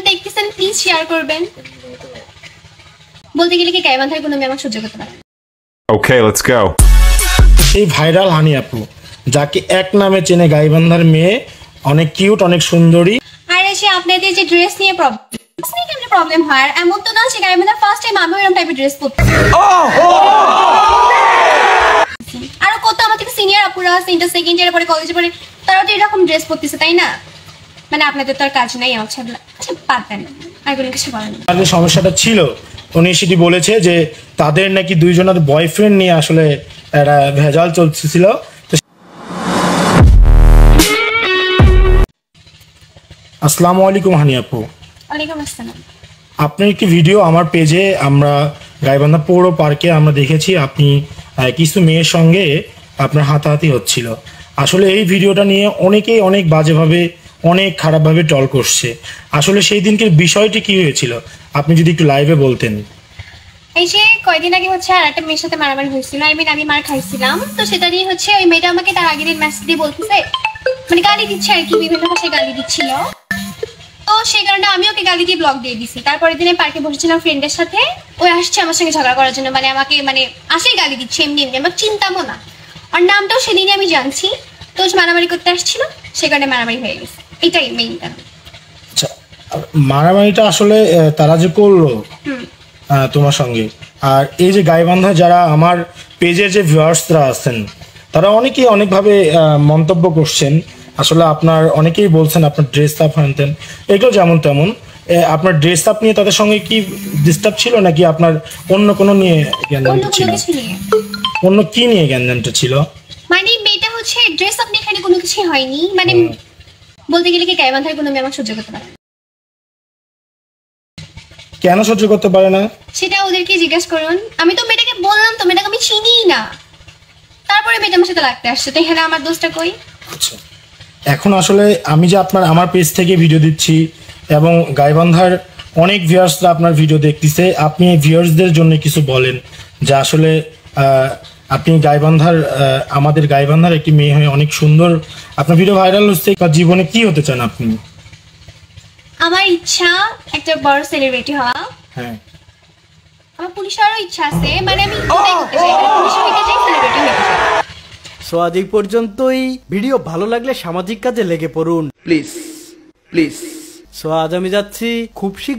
দেখতেছেন please share করবেন। বলতে গেলে কি গাইবান্ধার কোনো মেয়ে আমাকে সহ্য করতে পারে। Okay let's go. সেই ভাইরাল হানি আপু যাকে এক নামে চেনে গাইবান্ধার মেয়ে, অনেক কিউট, অনেক সুন্দরী। আর এসে আপনাদের যে ড্রেস নিয়ে প্রবলেম হয়, আর এমন তো না যে গাইবান্ধার ফার্স্ট টাইম আমি এরকম টাইপের ড্রেস পরতে। আরো কত আমার থেকে সিনিয়র আপুরা আছে, ইন্টার সেকেন্ড ইয়ারে পরে, কলেজে পরে, তারাও তো এরকম ড্রেস পরতেছে, তাই না? মানে আপনাদের তো আর কাজ নাই আমার ছাড়া। আচ্ছা বাদ দেন, আর কোনো কিছু বলেন না। তার যে সমস্যাটা ছিল উনি সেটি বলেছে যে তাদের নাকি দুইজনের বয়ফ্রেন্ড নিয়ে আসলে একটা ভেজাল চলছিল। আসসালামু আলাইকুম হানি আপু। ওয়ালাইকুম আসসালাম। আপনার একটি ভিডিও আমার পেজে আমরা গাইবান্ধা পৌর পার্কে আমরা দেখেছি, আপনি কিছু মেয়ের সঙ্গে আপনার হাতাহাতি হচ্ছিল। আসলে এই ভিডিওটা নিয়ে অনেকেই অনেক বাজেভাবে, অনেক খারাপভাবে ট্রল করছে। আসলে সেই দিনকের বিষয়টি কি হয়েছিল আপনি যদি একটু লাইভে বলতেন। এই যে কয়দিন আগে হচ্ছে আর একটা মেয়ের সাথে মারামারি হয়েছিল, আমি মার খাইছিলাম, তো সেটা নিয়ে হচ্ছে ওই মেয়েটা আমাকে তার আগের দিন মেসেজ দিয়ে বলতেছে, মানে গালি দিচ্ছে আর কি, বিভিন্ন ভাষায় গালি দিচ্ছিল। তো সেই কারণে আমি ওকে গালি দিয়ে ব্লক দিয়ে দিছি। তারপরের দিনে পার্কে বসেছিলাম ফ্রেন্ডের সাথে, ওই আসছে আমার সঙ্গে ঝগড়া করার জন্য, মানে আমাকে মানে আসেই গালি দিচ্ছে এমনি এমনি, আমার চিন্তামও না। আর নামটাও সেদিনই আমি জানছি, তো মারামারি করতে আসছিল, সে কারণে মারামারি হয়ে গেছে, এটাই মেইন কারণ। আচ্ছা, মারামারিটা আসলে তারা যে করলো তোমার সঙ্গে, আর এই যে গাইবান্ধা যারা আমার পেজের যে ভিউয়ার্সরা আছেন তারা অনেকেই অনেকভাবে মন্তব্য করছেন। আসলে আপনার অনেকেই বলছেন আপনার ড্রেস আপ আনতেন, এগুলো যেমন তেমন। আপনার ড্রেস আপ নিয়ে তাদের সঙ্গে কি ডিস্টার্ব ছিল, নাকি আপনার অন্য কোনো নিয়ে জ্ঞানজামটা ছিল? অন্য কি নিয়ে জ্ঞানজামটা ছিল? মানে মেয়েটা হচ্ছে ড্রেস আপ নিয়ে এখানে কোনো কিছুই হয়নি, মানে বলতে গেলে কি গাইবান্ধার কোনো মেয়ে আমাকে সহ্য করতে পারে না। কেন সহ্য করতে পারে না সেটা ওদেরকে জিজ্ঞেস করুন। আমি তো মেয়েটাকে বললাম, তো মেয়েটাকে আমি চিনিই না, তারপরে মেয়েটা আমার সাথে লাগতে আসছে, তো এখানে আমার দোষটা কই? আচ্ছা, এখন আসলে আমি যে আমার পেজ থেকে ভিডিও দিচ্ছি এবং গাইবান্ধার অনেক ভিউয়ার্সরা আপনার ভিডিও দেখতেছে, আপনি ভিউয়ার্সদের জন্য কিছু বলেন যে আসলে আপনি গাইবান্ধার, আমাদের গাইবান্ধার একটি মেয়ে হয়ে অনেক সুন্দর, আপনার ভিডিও ভাইরাল হচ্ছে, জীবনে কি হতে চান আপনি? আমার ইচ্ছা একটা বড় সেলিব্রিটি হওয়া। হ্যাঁ, আমার পুলিশেরও ইচ্ছা আছে, মানে আমি এটাই করতে চাই, মানে পুলিশ হইতে চাই, সেলিব্রিটি হইতে চাই। সো আজ এই পর্যন্তই। ভিডিও ভালো লাগলে সামাজিক কাজে লেগে পড়ুন প্লিজ প্লিজ। সো আজ আমি যাচ্ছি, খুব শীঘ্র